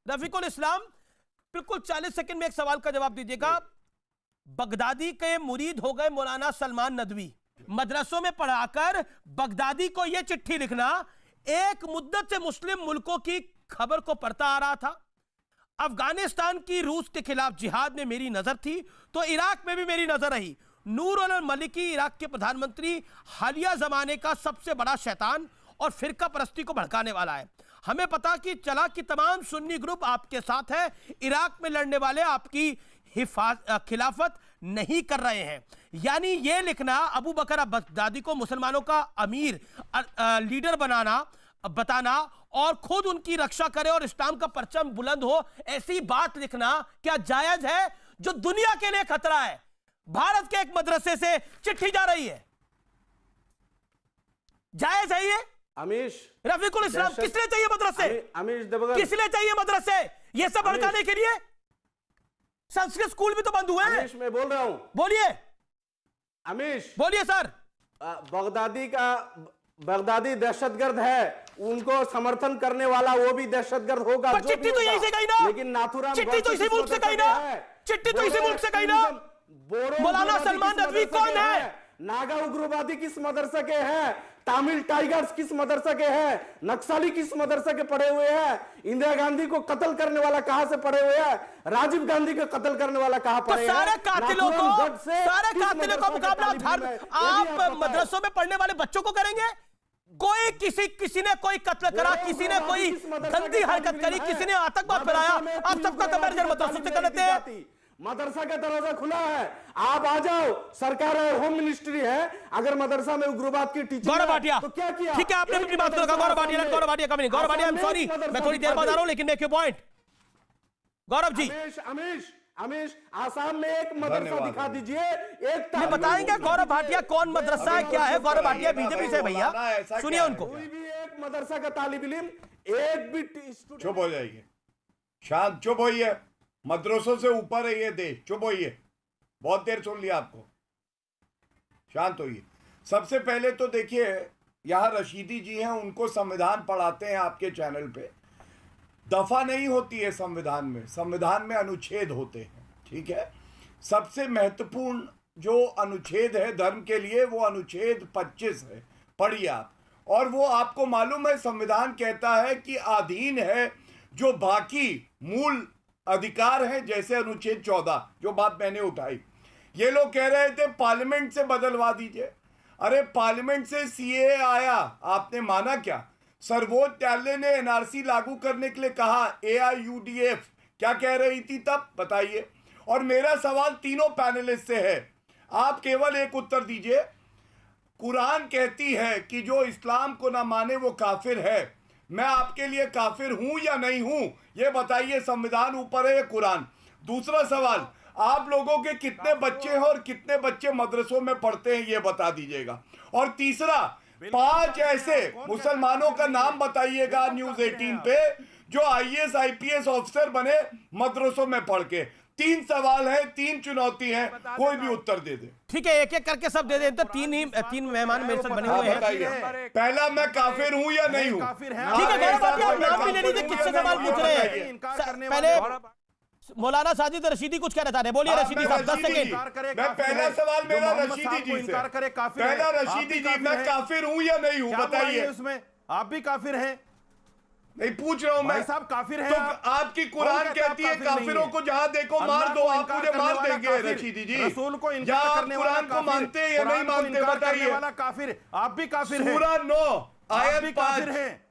रफीकुल इस्लाम, बिल्कुल 40 सेकंड में एक सवाल का जवाब दीजिएगा। बगदादी के मुरीद हो गए मौलाना सलमान नदवी, मदरसों में पढ़ाकर बगदादी को यह चिट्ठी लिखना। एक मुद्दत से मुस्लिम मुल्कों की खबर को पढ़ता आ रहा था। अफगानिस्तान की रूस के खिलाफ जिहाद में मेरी नजर थी तो इराक में भी मेरी नजर रही। नूर अल मलिकी इराक के प्रधानमंत्री हालिया जमाने का सबसे बड़ा शैतान और फिरका परस्ती को भड़काने वाला है। हमें पता कि चला कि तमाम सुन्नी ग्रुप आपके साथ है, इराक में लड़ने वाले आपकी खिलाफत नहीं कर रहे हैं। यानी यह लिखना अबू बकर बगदादी को मुसलमानों का अमीर लीडर बताना और खुद उनकी रक्षा करे और इस्लाम का परचम बुलंद हो, ऐसी बात लिखना क्या जायज है? जो दुनिया के लिए खतरा है। भारत के एक मदरसे से चिट्ठी जा रही है, जायज है ये? अमीश रफीकुल इस्लाम, किसने चाहिए मदरसे? अमीश दबगर, किसने चाहिए मदरसे? ये सब भड़काने के लिए? संस्कृत स्कूल भी तो बंद हुए हैं। अमीश मैं बोल रहा हूं, बोलिए। अमीश बोलिए सर। बगदादी दहशतगर्द है, उनको समर्थन करने वाला वो भी दहशतगर्द होगा। पर चिट्ठी तो यहीं से गई ना, लेकिन नाथुराम चिट्ठी तो इसी मुल्क से गई ना, चिट्ठी तो इसी मुल्क से गई ना। मौलाना सलमान नदवी कौन है? नागा उग्रवादी किस मदरसे के हैं? तमिल टाइगर्स किस मदरसे के हैं? नक्सली किस मदरसे के पढ़े हुए हैं? इंदिरा गांधी को कत्ल करने वाला कहां से पढ़े हुए हैं? राजीव गांधी को कत्ल करने वाला कहां पढ़े हैं? सारे कातिलों का मुकाबला आप मदरसों में पढ़ने वाले बच्चों को करेंगे? कोई किसी ने कोई कत्ल करा, किसी ने कोई गंदी हरकत करी, किसी ने आतंकवाद फैलाया, आप सबका कंपैरिजन मदरसों से कर लेते हैं। मदरसा का दरवाजा खुला है, आप आ जाओ। सरकार है, होम मिनिस्ट्री है। अगर मदरसा में उग्रवाद की टीचिंग गौरव भाटिया तो क्या किया? ठीक है, आपने अपनी बात कहा। गौरव भाटिया का नहीं, Gaurav Bhatia, I am sorry, मैं थोड़ी देर बाद आ रहा हूं, लेकिन make your point. Gaurav ji, Amish Assam में एक मदरसा दिखा दीजिए। एक नहीं बताएंगे गौरव भाटिया कौन मदरसा है, क्या है? गौरव भाटिया बीजेपी से भैया, सुनिए उनको। कोई भी एक मदरसा का तालिब इल्म, एक भी चुप हो जाइए, शांत चुप होइए। मदरसों से ऊपर है ये देश, चुप होइए। बहुत देर सुन लिया आपको, शांत होइए। सबसे पहले तो देखिए, यहां रशीदी जी हैं, उनको संविधान पढ़ाते हैं आपके चैनल पे। दफा नहीं होती है संविधान में, संविधान में अनुच्छेद होते हैं, ठीक है। सबसे महत्वपूर्ण जो अनुच्छेद है धर्म के लिए, वो अनुच्छेद 25 है, पढ़िए आप। और वो आपको मालूम है, संविधान कहता है कि अधीन है जो बाकी मूल अधिकार है, जैसे अनुच्छेद 14, जो बात मैंने उठाई। ये लोग कह रहे थे पार्लियामेंट से बदलवा दीजिए। अरे पार्लियामेंट से सीएए आया, आपने माना क्या? सर्वोच्च न्यायालय ने एनआरसी लागू करने के लिए कहा, एआईयूडीएफ क्या कह रही थी तब, बताइए। और मेरा सवाल तीनों पैनलिस्ट से है, आप केवल एक उत्तर दीजिए। कुरान कहती है कि जो इस्लाम को ना माने वो काफिर है। मैं आपके लिए काफिर हूं या नहीं हूं, ये बताइए। संविधान ऊपर है या कुरान? दूसरा सवाल, आप लोगों के कितने बच्चे हैं और कितने बच्चे मदरसों में पढ़ते हैं, ये बता दीजिएगा। और तीसरा, 5 ऐसे मुसलमानों का नाम बताइएगा न्यूज 18 पे जो आईएएस आईपीएस ऑफिसर बने मदरसों में पढ़ के। 3 सवाल है, 3 चुनौती है, कोई भी उत्तर दे दे। ठीक है, एक एक करके सब दे देते। 3 मेहमान मेरे साथ बने हुए हैं। पहला, मैं काफिर हूं या नहीं हूं? ठीक है गौरव भाटिया, आप नाम भी ले लीजिए, किससे सवाल पूछ रहे हैं। पहले मौलाना साजिद रशीदी कुछ कहना चाह रहे हैं, बोलिए रशीदी साहब, 10 सेकंड। मैं पहला सवाल मेरा रशीदी जी से, पहला रशीदी जी, मैं काफिर हूं या नहीं हूं, बताइए। उसमें आप भी काफिर हैं? नहीं पूछ रहा हूं मैं, साहब काफिर हैं तो आप? आपकी कुरान कहती है काफिरों को जहां देखो मार दो, आप मुझे मार देंगे रशीदी जी। रसूल को या आप कुरान को मानते हैं या नहीं मानते, बताइए। काफिर, आप भी काफिर हैं? सूरा 9 आयत 5, हैं?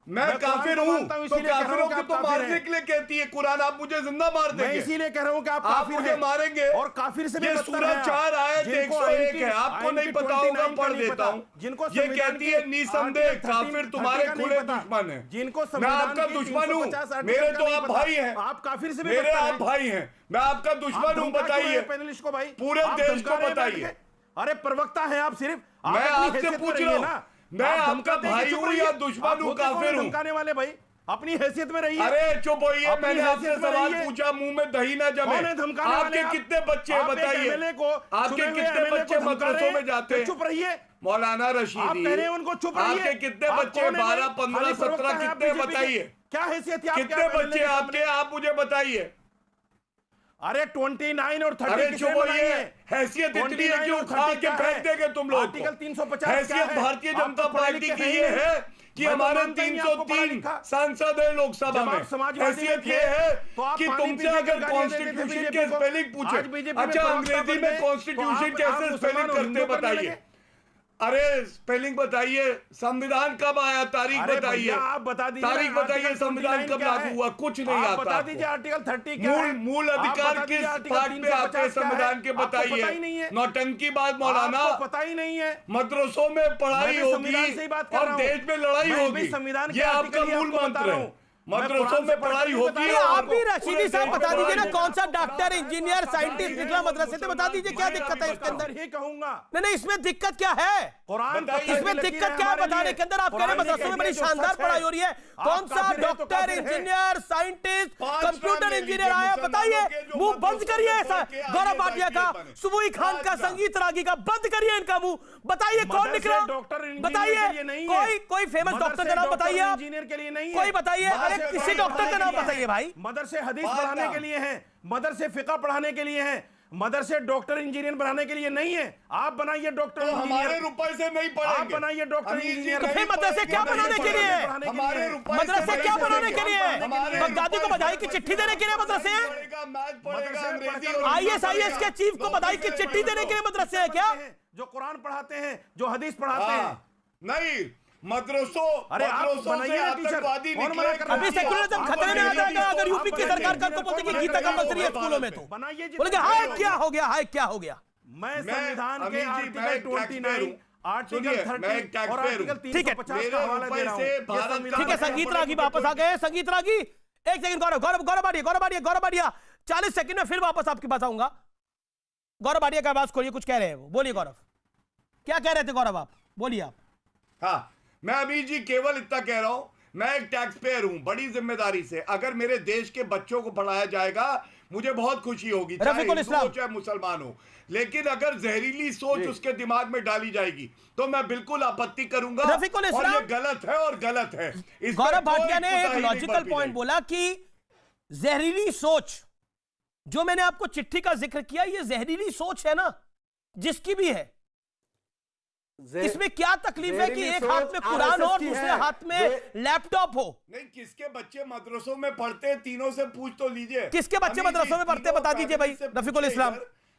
मैं काफिर हूं, तो काफिरों को तो मारने के लिए कहती है कुरान, आप मुझे जिंदा मार देंगे। मैं इसीलिए कह रहा हूं कि आप काफिर मुझे मारेंगे। और काफिर से भी ये सूरा 4 आयत 101 है, आपको नहीं पता होगा, पढ़ देता हूं। जिनको ये कहती है निसंदेह काफिर तुम्हारे खुले दुश्मन है। जिनको मैं आपका दुश्मन हूं, मेरे तो आप भाई हैं। आप काफिर से भी मेरे आप भाई हैं, मैं आपका दुश्मन हूं, बताइए पैनलिस्ट को भाई, पूरे देश को बताइए। अरे प्रवक्ता है आप, सिर्फ मैं आपसे पूछ रहा हूं, मैं आपका भाई हूं या दुश्मन हूं, काफिर हूं? धमकाने वाले भाई, अपनी हैसियत में रहिए। अरे चुप होइए, मैंने आपसे सवाल पूछा, मुंह में दही ना जमे। आपके कितने बच्चे बताइए, आपके कितने बच्चे मदरसों में जाते हैं? चुप रहिए, मौलाना आप रशीदी, कह रहे हैं उनको चुप रहिए। आपके कितने आप बच्चे? कौन है 12, भाई? 15, खाली 17 प्रवक्ता हैं आप कितने बीजेपी के। बताइए? क्या हैसियत है आपके? कितने आप बच्चे MLA के आपके? सामने? आप मुझे बताइए। अरे 29 और 30 अरे किसने चुप बनाई होइए। है? हैसियत इतनी है 29 कि और उखाड़ 30 के क्या फेंक है? देंगे तुम लोग। आर्टिकल 350 क्या हैसियत है? भारतीय आप तो जनता पढ़े पार्टी लिखे की हैं ये ही है नहीं। कि मैं तो हमारे मानता ही नहीं आपको पढ़ा 303 लिखा। सांसद है लोकसभा जब में। आप समाजवादी हैसियत में ये थे, है तो आप कि पानी तुमसे पीने अगर की गालियां देते थे कॉन्स्टिट्यूशन बीजेपी के को। स्पेलिंग आज पूछे, बीजेपी में अच्छा प्रवक्ता अंग्रेजी बन में गए, कॉन्स्टिट्यूशन तो कैसे आप स्पेलिंग मुसलमान करते हिंदू करने बताइए। लगे। अरे स्पेलिंग बताइए, संविधान कब आया, तारीख अरे बताइए, भैया आप बता दीजिए तारीख बताइए, आर्टिकल संविधान 29 कब क्या लागू है? हुआ, कुछ नहीं आप आता बता आपको। दीजिए आर्टिकल 30 क्या है? मूल आप अधिकार बता किस दीजिए आर्टिकल पार्ट पे आते हैं 350 क्या है? संविधान के आपको पता ही बताइए। नहीं है। नौटंकी बात मौलाना, आपको पता ही नहीं है। मदरसों में पढ़ाई मैं भी संविधान से ही बात होगी कर और रहा हूं। देश में लड़ाई मैं भी होगी, संविधान के ये आर्टिकल आपका ही मूल आपको बता मंत्र रहा है। हूं। मैं मदरसों कुरान से में पढ़ के पढ़ाई नहीं बता होगी रहा हूं आप भी आपको। रशीदी साहब बता दीजिए ना, कौन सा डॉक्टर, इंजीनियर, साइंटिस्ट निकला मदरसे से, बता दीजिए क्या दिक्कत है इसके अंदर। ही कहूंगा नहीं नहीं, इसमें दिक्कत क्या है? कुरान बताइए। इसमें दिक्कत क्या है बताने के अंदर? आप कह रहे हैं मदरसों में बड़ी शानदार पढ़ाई हो रही है। कौन सा doctor, engineer, scientist, computer engineer आया? बताइए। मुंह बंद करिए ऐसा गौरव भाटिया का, सुबुई खान का, संगीत रागी का, बंद करिए इनका मुंह। बताइए कौन निकला, बताइए कोई फेमस डॉक्टर का नाम बताइए आप, इंजीनियर के लिए नहीं है। कोई बताइए। अरे किसी डॉक्टर का नाम बताइए भाई। मदरसे हदीस पढ़ाने के लिए हैं, मदरसे फिका पढ़ाने के लिए हैं, मदरसे डॉक्टर इंजीनियर बनाने के लिए नहीं है। आप बनाइए डॉक्टर हमारे इंजीनियर, रुपए से नहीं आप पढ़ेंगे। बनाइए डॉक्टर इंजीनियर। तो फिर मदरसे क्या बनाने के लिए? हमारे रुपए मदरसे क्या बनाने के लिए? हमारे बगदादी को बधाई की चिट्ठी देने के लिए मदरसे हैं? पढ़ेगा, मैथ पढ़ेगा, अंग्रेजी और IAS के चीफ को बधाई की चिट्ठी देने के लिए मदरसे है क्या? जो कुरान पढ़ाते हैं, जो हदीस पढ़ाते हैं। नहीं, मदरसों अरे आप मदरसों बनाइए से ना टीचर। आतंकवादी कौन निकले। मना कर रहा है? अभी सेकुलरिज्म खतरे में आ जाएगा अगर यूपी की सरकार कल को बोलती कि गीता कंपलसरी है स्कूलों में, तो बनाइए जी। बोलेंगे हाय क्या हो गया, हाय क्या हो गया। मैं संविधान के अमीर जी, मैं आर्टिकल एक taxpayer 29, हूं। आर्टिकल सुनिए, मैं एक 30 और taxpayer आर्टिकल हूं। ठीक है, 350 का हवाला दे रहा हूं। से ये भारत संविधान ठीक है, का संगीत बड़े रागी बड़े वापस आ गए। संगीत रागी एक सेकंड, गौरव बाड़िया 40 सेकंड में फिर वापस आपके पास आऊंगा। गौरव बाड़िया का आवाज खोलिए, कुछ कह रहे हैं वो, बोलिए गौरव, क्या कह रहे थे गौरव, आप बोलिए। आप हाँ, मैं अमीर जी केवल इतना कह रहा हूं, मैं एक टैक्स पेयर हूं, बड़ी जिम्मेदारी से अगर मेरे देश के बच्चों को पढ़ाया जाएगा मुझे बहुत खुशी होगी, चाहे रफीकुल हिंदू इस्लाम। हो चाहे मुसलमान हो। लेकिन अगर जहरीली सोच उसके दिमाग में डाली जाएगी तो मैं बिल्कुल आपत्ति करूंगा, रफीकुल और इस्लाम। ये गलत है और गलत है। इस गौरव पर कोई भाटिया ने एक कोताही नहीं लॉजिकल बरती पॉइंट जाएगी। बोला कि जहरीली सोच, जो मैंने आपको चिट्ठी का जिक्र किया, ये जहरीली सोच है ना, जिसकी भी है, इसमें क्या तकलीफ है कि एक हाथ में कुरान हो और दूसरे हाथ में लैपटॉप हो? नहीं, किसके बच्चे मदरसों में पढ़ते हैं, तीनों से पूछ तो लीजिए। किसके बच्चे अमीर जी, मदरसों में पढ़ते हैं, बता दीजिए भाई। तीनों रफीकुल इस्लाम,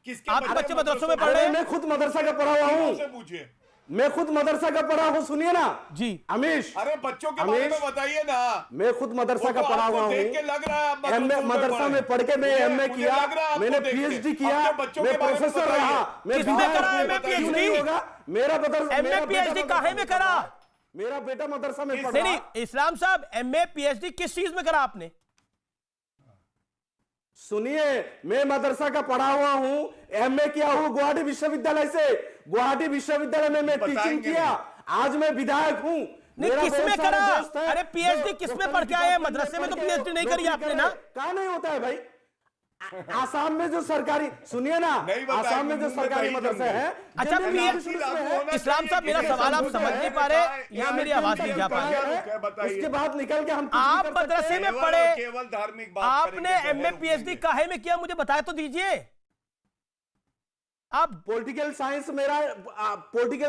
किसके आपके बच्चे मदरसों में पढ़ रहे अरे हैं? मैं खुद मदरसा का पढ़ा हुआ तीनों हूँ, से पूछिए। मैं खुद मदरसा का पढ़ा हूँ, सुनिए ना जी। अमीश, अरे बच्चों के बारे में अमीश, बताइए ना। मैं खुद मदरसा वो का तो पढ़ा आपको हुआ देख के हूँ। लग रहा है आप एमए मदरसा में पढ़ के मैं एमए मुझे किया, लग रहा है आपको मैंने देख के। पीएचडी किया, अपने बच्चों मैं के बारे में प्रोफेसर बताइए। रहा, मैं किसने बिहार करा में एमए क्यों नहीं पीएचडी? होगा? मेरा मदरसा, एमए मेरा पीएचडी बेटा काहे में करा? मेरा बेटा मदरसा में नहीं पढ़ा। नहीं, इस्लाम साहब एमए पीएचडी किस चीज में करा आपने? सुनिए, मैं मदरसा का पढ़ा हुआ हूँ, एमए किया हूँ गुवाहाटी विश्वविद्यालय से। गुवाहाटी विश्वविद्यालय में मैं टीचिंग बताएंगे किया, आज मैं विधायक हूँ। नहीं, किसमें करा? अरे पीएचडी किसमें पढ़ के आए? मदरसे में तो पीएचडी नहीं करी आपने ना? कहा नहीं होता है भाई। आसाम में जो सरकारी, सुनिए ना, नहीं बताएंगे, आसाम में जो मुंह में सरकारी दही मदरसे जम है, अच्छा, जनरल पीएचडी इंस्टीट्यूट में है। इस्लाम साहब, मेरा सवाल आप समझ नहीं पा रहे या मेरी आवाज नहीं जा पा रही? बताइए। उसके बाद निकल के हम कुछ नहीं आप कर सकते। मदरसे में केवल पढ़े, और केवल धार्मिक बात आपने करेंगे, एमए जहर पीएचडी उगलेंगे। काहे में किया, मुझे बताया तो दीजिए। आप पॉलिटिकल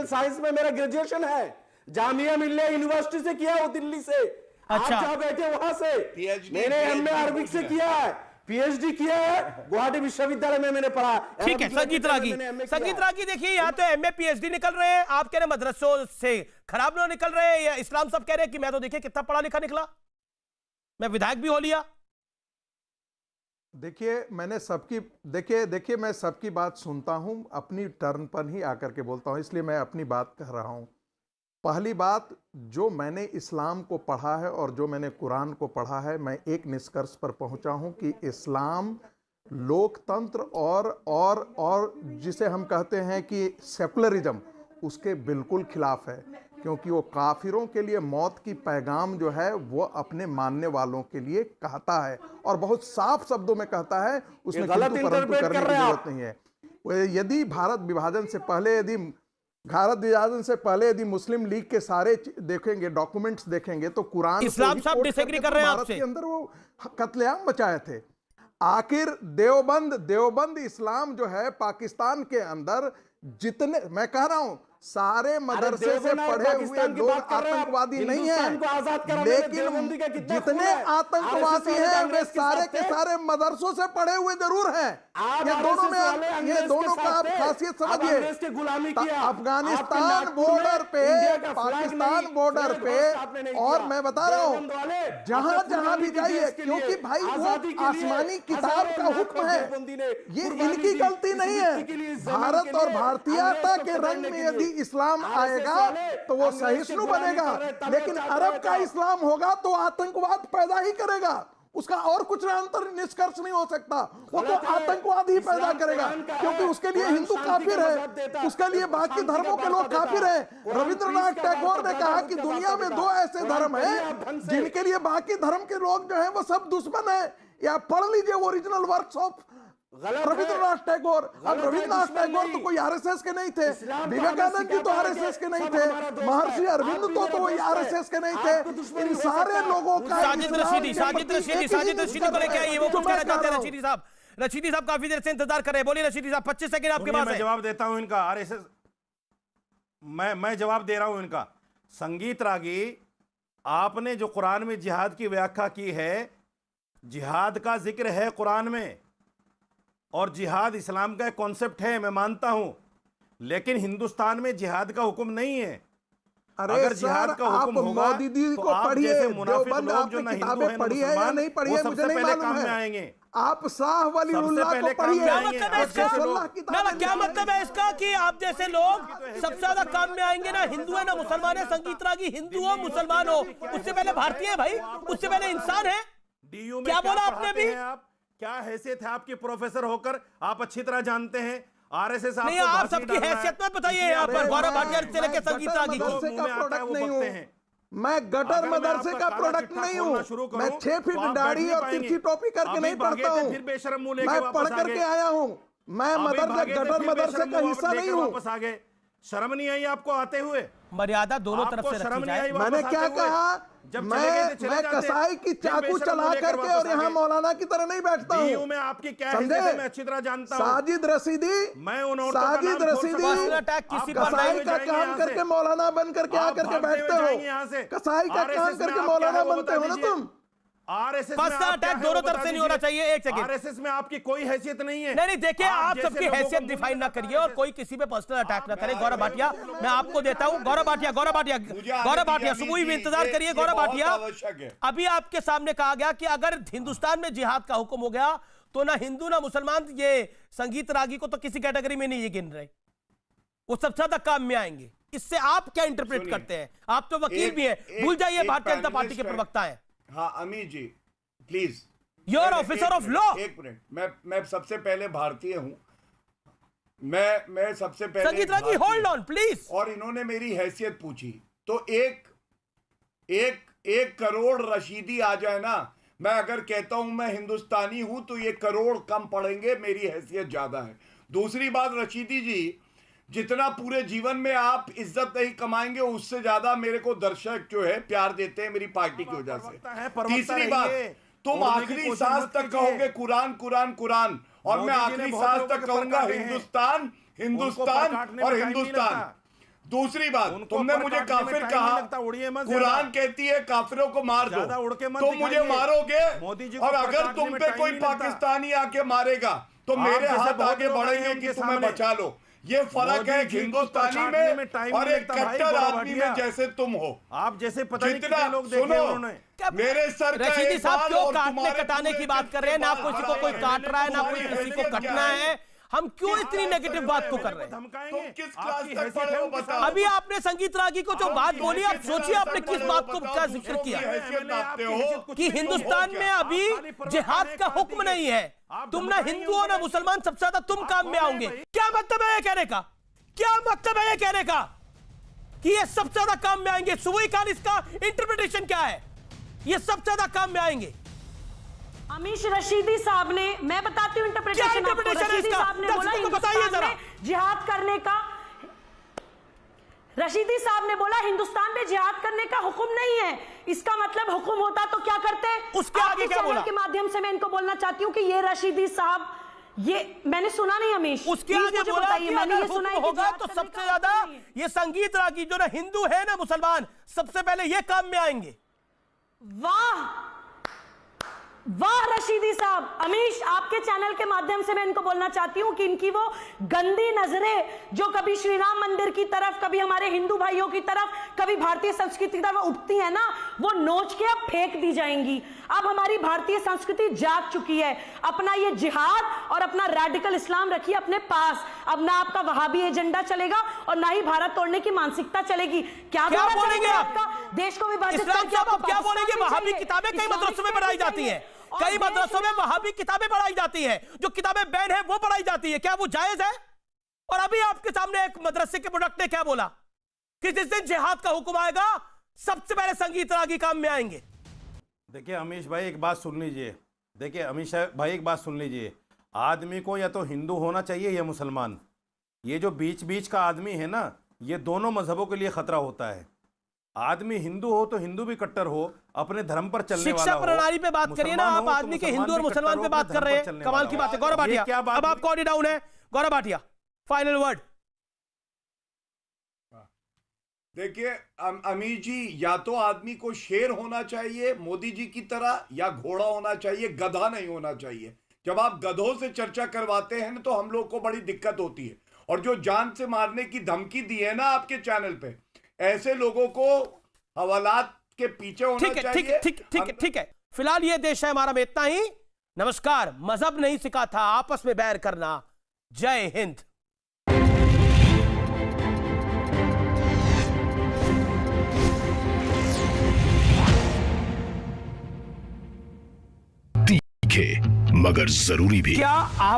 साइंस में मेरा ग्रेजुएशन है, जामिया मिल्लिया यूनिवर्सिटी से किया हूं, दिल्ली से। आप अच्छा। जहां बैठे वहां से। PhD मैंने एमए अरबिक से किया है, पीएचडी किया है, गुवाहाटी विश्वविद्यालय में मैंने पढ़ा। ठीक है, संगीत रागी, संगीत रागी देखिए, यहाँ तो एमए पीएचडी निकल रहे हैं, आप कह रहे हैं मदरसों से खराब लोग निकल रहे हैं, या इस्लाम साहब कह रहे हैं कि मैं तो देखिए कितना पढ़ा लिखा निकला, मैं विधायक भी हो लिया। देखिए, मैंने सबकी देखिए मैं सबकी बात सुनता हूं, अपनी टर्न पर ही आकर के बोलता हूं, इसलिए मैं अपनी बात कह रहा हूं। पहली बात, जो मैंने इस्लाम को पढ़ा है और जो मैंने कुरान को पढ़ा है, मैं एक निष्कर्ष पर पहुंचा हूं कि इस्लाम लोकतंत्र और जिसे हम कहते हैं कि सेकुलरिज्म, उसके बिल्कुल खिलाफ है, क्योंकि वो काफिरों के लिए मौत की पैगाम जो है वो अपने मानने वालों के लिए कहता है, और बहुत साफ शब्दों में कहता है, उसमें गलत किंतु परंतु इंटरप्रेट करने कर की रहे हैं जरूरत नहीं है। यदि भारत विभाजन से पहले यदि भारत विभाजन से पहले यदि मुस्लिम लीग के सारे देखेंगे, डॉक्यूमेंट्स देखेंगे, तो कुरान को इस्लाम ही साहब कोट डिसएग्री करके कर रहे हैं भारत आपसे। के अंदर वो कत्लेआम मचाए थे। आखिर देवबंद इस्लाम जो है पाकिस्तान के अंदर जितने, मैं कह रहा हूं सारे मदरसे से पढ़े हुए लोग आतंकवादी नहीं हैं, लेकिन जितने आतंकवादी हैं वे सारे के सारे मदरसों से पढ़े हुए जरूर हैं। ये दोनों का आप खासियत समझिए। अफगानिस्तान बॉर्डर पे, पाकिस्तान बॉर्डर पे, और मैं बता रहा हूं जहां जहां भी जाइए, क्योंकि भाई वो आसमानी किताब का हुक्म है, ये इनकी गलती नहीं है। भारत और भारतीयता के रंग में यदि इस्लाम आएगा तो वो सहिष्णु बनेगा, लेकिन अरब का इस्लाम होगा तो आतंकवाद पैदा ही करेगा, उसका और कुछ अंतर निष्कर्ष नहीं हो सकता। वो तो आतंकवाद ही पैदा करेगा, क्योंकि उसके लिए हिंदू काफिर है, उसके लिए बाकी धर्मों के लोग काफिर हैं। रविंद्रनाथ टैगोर ने कहा कि दुनिया में दो ऐसे धर्म हैं जिनके लिए बाकी धर्म के लोग जो हैं वो सब दुश्मन हैं। या पढ़ लीजिए original works of Rabindranath Tagore. अब रविंद्रनाथ टैगोर तो कोई आरएसएस के नहीं थे, विवेकानंद जी तो आरएसएस के नहीं थे, महर्षि अरविंद तो कोई आरएसएस के नहीं थे। इन सारे लोगों का साजिद रशीदी को लेके आइए, वो कुछ कहना चाहते हैं। रशीदी साहब काफी देर से इंतजार कर रहे हैं, बोलिए रशीदी साहब, 25 सेकंड आपके पास है। मैं जवाब देता हूं इनका। आरएसएस मैं जवाब दे रहा हूं इनका। संगीत रागी, आपने जो कुरान में जिहाद की व्याख्या की है, जिहाद का जिक्र है कुरान में, और जिहाद इस्लाम का एक कॉन्सेप्ट है, मैं मानता हूं, लेकिन हिंदुस्तान में जिहाद का हुक्म नहीं है। अगर जिहाद का हुक्म होगा तो आप जैसे मुनाफिक लोग जो ना हिंदू हैं ना मुसलमान, वो सबसे पहले काम में आएंगे। आप शाह वलीउल्लाह को पढ़िए। क्या मतलब है इसका कि आप जैसे लोग सबसे ज्यादा काम में आएंगे? ना हिंदू है ना मुसलमान है। संगीत रागी हिंदू हो मुसलमान हो, उससे पहले भारतीय है भाई, उससे पहले इंसान है। डीयू में क्या बोला आपने भी? आप क्या हैसियत है आपकी प्रोफेसर होकर? आप अच्छी तरह जानते हैं आरएसएस नहीं, आप सबकी हैसियत मत बताइए यहाँ पर। गौरव भाटिया से लेकर संगीत रागी को। प्रोडक्ट नहीं हूँ मैं, गटर मदरसे का प्रोडक्ट नहीं हूँ मैं। 6 फीट दाढ़ी और तिरछी टोपी करके नहीं पढ़ता हूँ, मैं पढ़ करके आया हूँ। मैं गटर मदरसे का हिस्सा नहीं हूँ। वापस आ गए, शर्म नहीं आई आपको आते हुए? मर्यादा दोनों तरफ से रखी जाए। मैंने क्या कहा? मैं कसाई की चाकू चला करके और यहाँ मौलाना की तरह नहीं बैठता हूँ। मैं आपकी क्या हैसियत है मैं अच्छी तरह जानता हूँ। साजिद रशीदी, मैं उन साजिद रशीदी कसाई का काम करके मौलाना बन करके आकर के बैठते हो। कसाई का काम करके मौलाना बनते हो ना तुम। आरएसएस पर्सनल अटैक दोनों तरफ से नहीं होना चाहिए। एक सेकंड, आरएसएस में आपकी कोई हैसियत नहीं है। नहीं देखिए, आप सबकी हैसियत डिफाइन ना करिए और कोई किसी पे पर्सनल अटैक ना करे। गौरव भाटिया, मैं आपको देता हूं। गौरव भाटिया सुबह भी इंतजार करिए। गौरव भाटिया, अभी आपके सामने कहा गया कि अगर हिंदुस्तान में जिहाद का हुक्म हो गया तो ना हिंदू ना मुसलमान, ये संगीत रागी को तो किसी कैटेगरी में नहीं ये गिन रहे, वो सबसे ज्यादा काम में आएंगे। इससे आप क्या इंटरप्रेट करते हैं? आप तो वकील भी हैं, भूल जाइए भारतीय जनता पार्टी के प्रवक्ता हैं। हाँ Amir ji please, your officer of law. एक मिनट, मैं सबसे पहले भारतीय हूं। मैं सबसे पहले संगीत रागी, होल्ड ऑन प्लीज। और इन्होंने मेरी हैसियत पूछी तो एक करोड़ रशीदी आ जाए ना, मैं अगर कहता हूं मैं हिंदुस्तानी हूं तो ये करोड़ कम पड़ेंगे, मेरी हैसियत ज्यादा है। दूसरी बात रशीदी जी, जितना पूरे जीवन में आप इज्जत नहीं कमाएंगे उससे ज्यादा मेरे को दर्शक जो है प्यार देते हैं मेरी पार्टी की वजह से। तीसरी बात, तुम आखिरी सांस तक कहोगे कुरान कुरान कुरान, और मैं आखिरी सांस तक कहूंगा हिंदुस्तान हिंदुस्तान और हिंदुस्तान। दूसरी बात, तुमने मुझे काफिर कहा, कुरान कहती है काफिरों को मार दो, तो मुझे मारोगे, और अगर तुम पे कोई पाकिस्तानी आके मारेगा तो मेरे हाथ आगे बढ़ेंगे कि तुम्हें बचा लो। ये फर्क है हिंदुस्तानी में और एक कट्टर आदमी में जैसे तुम हो। आप जैसे पता नहीं कितने लोग देखे उन्होंने। मेरे सर का रशीदी साहब बाल क्यों और काटने तुम्हारे कटाने की बात कर रहे हैं? ना किसी को कोई काट रहा है ना कोई किसी को कटना है। हम क्यों इतनी नेगेटिव बात को कर रहे हैं? तुम किस क्लास तक पढ़े हो बताओ। अभी आपने संगीत रागी को जो बात बोली, आप सोचिए आपने किस बात को का जिक्र किया कि हिंदुस्तान में अभी जिहाद का हुक्म नहीं है। तुम ना हिंदू हो ना मुसलमान, सबसे ज्यादा तुम काम में आओगे। क्या मतलब है ये कहने का? क्या मतलब है ये कहने का कि ये सबसे ज्यादा काम में आएंगे? सुबह खान, इसका इंटरप्रिटेशन क्या है? ये सबसे ज्यादा काम में आएंगे। अमीश रशीदी साहब ने, मैं बताती हूँ इंटरप्रिटेशन। क्या इंटरप्रिटेशन है इसका? साहब ने बोला बताइए जरा। जिहाद करने का रशीदी साहब ने बोला हिंदुस्तान में जिहाद करने का हुक्म नहीं है। इसका मतलब हुक्म होता तो क्या करते? उसके आगे आपके क्या चैनल बोला? के माध्यम से मैं इनको बोलना चाहती हूँ कि ये रशीदी साहब, ये मैंने सुना नहीं अमीश, उसके प्लीज आगे मुझे बोला बताइए। कि मैंने अगर ये सुना है हुक्म कि होगा जिहाद तो करने सबसे का ज्यादा हुक्म नहीं है। ये संगीत रागी जो ना हिंदू है ना मुसलमान, सबसे पहले ये काम में आएंगे। वाह वाह रशीदी साहब। अमीश, आपके चैनल के माध्यम से मैं इनको बोलना चाहती हूं कि इनकी वो गंदी नजरें जो कभी श्री राम मंदिर की तरफ, कभी हमारे हिंदू भाइयों की तरफ, कभी भारतीय संस्कृति की तरफ उठती है ना, वो नोच के अब फेंक दी जाएंगी। अब हमारी भारतीय संस्कृति जाग चुकी है। अपना ये जिहाद और अपना रेडिकल इस्लाम रखिए अपने पास। अब ना आपका वहाबी एजेंडा चलेगा और ना ही भारत तोड़ने की मानसिकता चलेगी। क्या बोलेंगे आप? आपका देश को विभाजित इस्लाम करके साहब आपको आप क्या पाकिस्तान बोलेंगे? भी वहाबी चाहिए। किताबें कई इस्लामिक मदरसों में स्टेट पढ़ाई भी जाती चाहिए। हैं, और कई देश मदरसों में में- वहाबी किताबें पढ़ाई जाती हैं, जो किताबें बैन है वो पढ़ाई जाती है। क्या वो जायज है? और अभी आपके सामने एक मदरसे के प्रोडक्ट ने क्या बोला कि जिस दिन जिहाद का हुक्म आएगा सबसे पहले संगीत रागी काम में आएंगे। देखिए अमीश भाई एक बात सुन लीजिए, देखिए अमीश भाई एक बात सुन लीजिए, आदमी को या तो हिंदू होना चाहिए या मुसलमान। ये जो बीच बीच का आदमी है ना, ये दोनों मजहबों के लिए खतरा होता है। आदमी हिंदू हो तो हिंदू भी कट्टर हो, अपने धर्म पर चलने वाला शिक्षा हो। प्रणाली पे बात करिए ना मुसलमान आप, हो तो आदमी के मुसलमान हिंदू और भी मुसलमान कट्टर पे हो, बात अपने कर धर्म रहे पर हैं। चलने कमाल वाला की हो। बात है। गौरव ये भाटिया, क्या बात अब आप हुई? कॉडी डाउन है। Gaurav Bhatia, final word. देखिए अमीर जी, या तो आदमी को शेर होना चाहिए मोदी जी की तरह, या घोड़ा होना चाहिए, गधा नहीं होना चाहिए। जब आप गधों से चर्चा करवाते हैं ना तो हम लोग को बड़ी दिक्कत होती है। और जो जान से मारने की धमकी दी है ना आपके चैनल पे, ऐसे लोगों को हवालात के पीछे होना ठीक है, ठीक चाहिए। है, ठीक है, ठीक है। फिलहाल ये देश है हमारा में इतना ही। नमस्कार। मजहब नहीं सिखा था आपस में बैर करना। जय हिंद। तीखे मगर जरूरी भी। क्या आपने